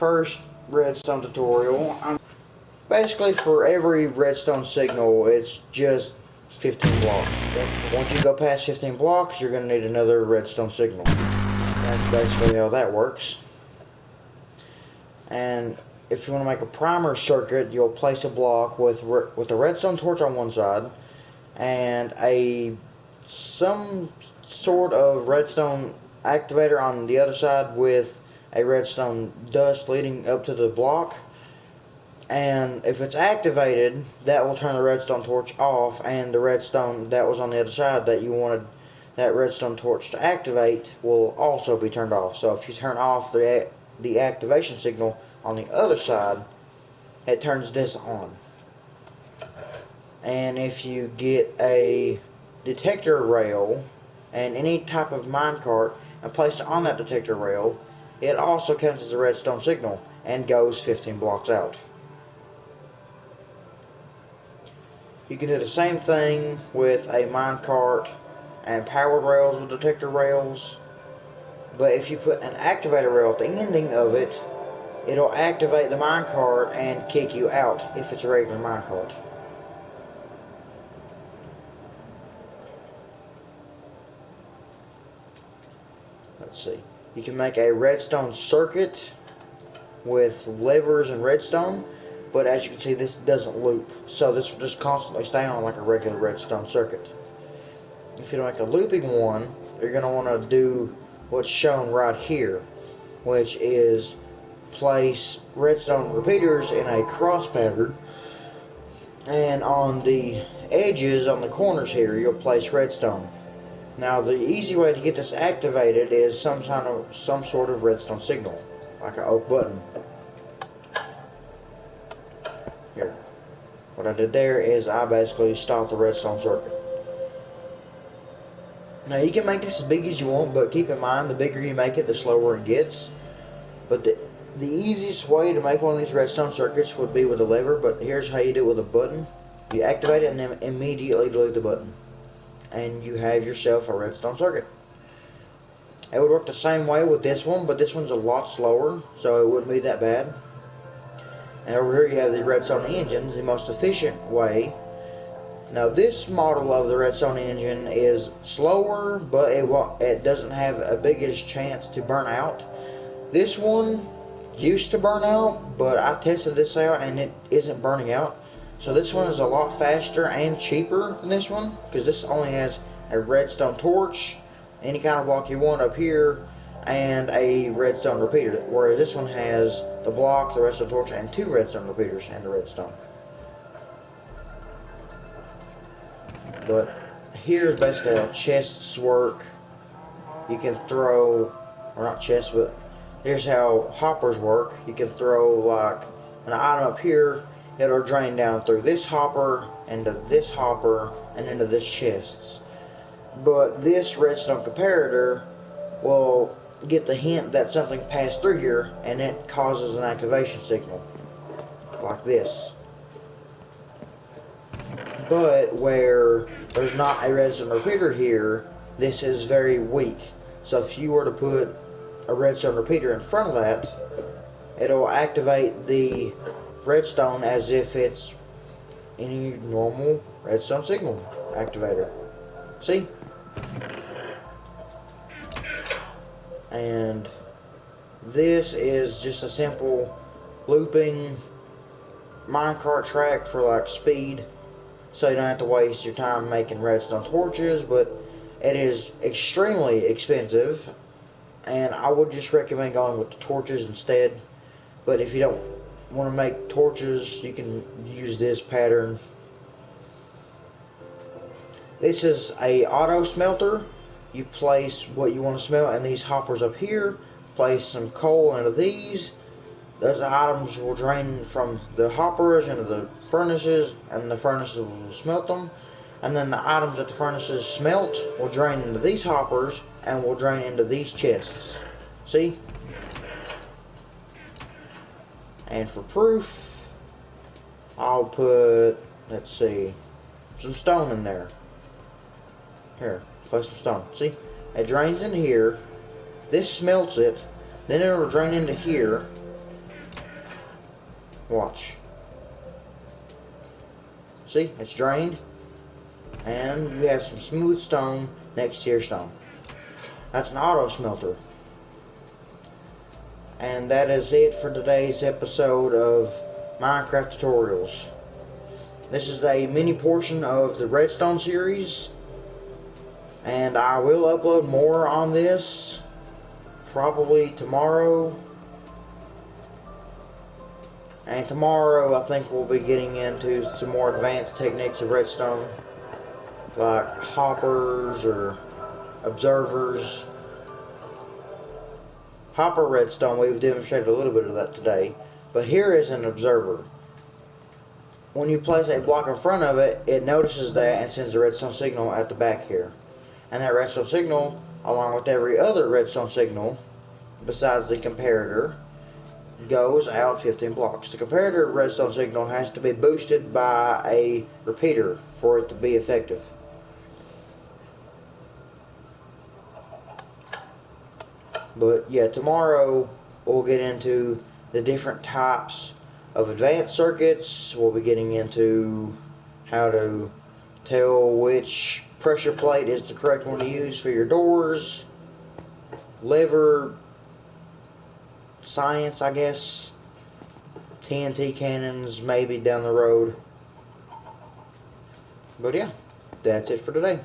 first redstone tutorial. Basically, for every redstone signal, it's just 15 blocks. Once you go past 15 blocks, you're going to need another redstone signal. That's basically how that works. And if you want to make a primer circuit, you'll place a block with a redstone torch on one side and some sort of redstone activator on the other side with a redstone dust leading up to the block. And if it's activated, that will turn the redstone torch off, and the redstone that was on the other side that you wanted that redstone torch to activate will also be turned off. So if you turn off the activation signal on the other side, it turns this on. And if you get a detector rail and any type of minecart and place it on that detector rail, it also counts as a redstone signal and goes 15 blocks out. You can do the same thing with a minecart and powered rails with detector rails, but if you put an activator rail at the ending of it, it'll activate the minecart and kick you out if it's a regular minecart. Let's see. You can make a redstone circuit with levers and redstone, but as you can see, this doesn't loop, so this will just constantly stay on like a regular redstone circuit. If you make a looping one, you're going to want to do what's shown right here, which is place redstone repeaters in a cross pattern, and on the edges, on the corners here, you'll place redstone. Now the easy way to get this activated is some sort of redstone signal, like an oak button. Here, what I did there is I basically stopped the redstone circuit. Now you can make this as big as you want, but keep in mind the bigger you make it, the slower it gets. But the easiest way to make one of these redstone circuits would be with a lever, but here's how you do it with a button. You activate it and then immediately delete the button, and you have yourself a redstone circuit. It would work the same way with this one, but this one's a lot slower, so it wouldn't be that bad. And over here you have the redstone engine, the most efficient way. Now this model of the redstone engine is slower, but it doesn't have a biggest chance to burn out. This one used to burn out, but I tested this out and it isn't burning out. So this one is a lot faster and cheaper than this one, because this only has a redstone torch, any kind of block you want up here, and a redstone repeater, whereas this one has the block, the redstone torch, and 2 redstone repeaters and the redstone. But here's basically how chests work. You can throw, or not chests, but here's how hoppers work. You can throw like an item up here, it'll drain down through this hopper, into this hopper, and into this chest. But this redstone comparator will get the hint that something passed through here, and it causes an activation signal like this. But where there's not a redstone repeater here, this is very weak. So if you were to put a redstone repeater in front of that, it'll activate the redstone as if it's any normal redstone signal activator. See? And this is just a simple looping minecart track for like speed, so you don't have to waste your time making redstone torches, but it is extremely expensive, and I would just recommend going with the torches instead. But if you don't want to make torches, you can use this pattern. This is a auto smelter. You place what you want to smelt in these hoppers up here, place some coal into these. Those items will drain from the hoppers into the furnaces, and the furnaces will smelt them. And then the items that the furnaces smelt will drain into these hoppers and will drain into these chests. See? And for proof, I'll put, let's see, some stone in there. Here, place some stone. See? It drains in here. This smelts it. Then it'll drain into here. Watch. See, it's drained. And you have some smooth stone next to your stone. That's an auto smelter. And that is it for today's episode of Minecraft Tutorials. This is a mini portion of the Redstone series, and I will upload more on this probably tomorrow. And tomorrow I think we'll be getting into some more advanced techniques of redstone, like hoppers or observers. Hopper redstone, we've demonstrated a little bit of that today, but here is an observer. When you place a block in front of it, it notices that and sends a redstone signal at the back here. And that redstone signal, along with every other redstone signal, besides the comparator, goes out 15 blocks. The comparator redstone signal has to be boosted by a repeater for it to be effective. But yeah, tomorrow we'll get into the different types of advanced circuits. We'll be getting into how to tell which pressure plate is the correct one to use for your doors, lever science, I guess, TNT cannons maybe down the road. But yeah, that's it for today.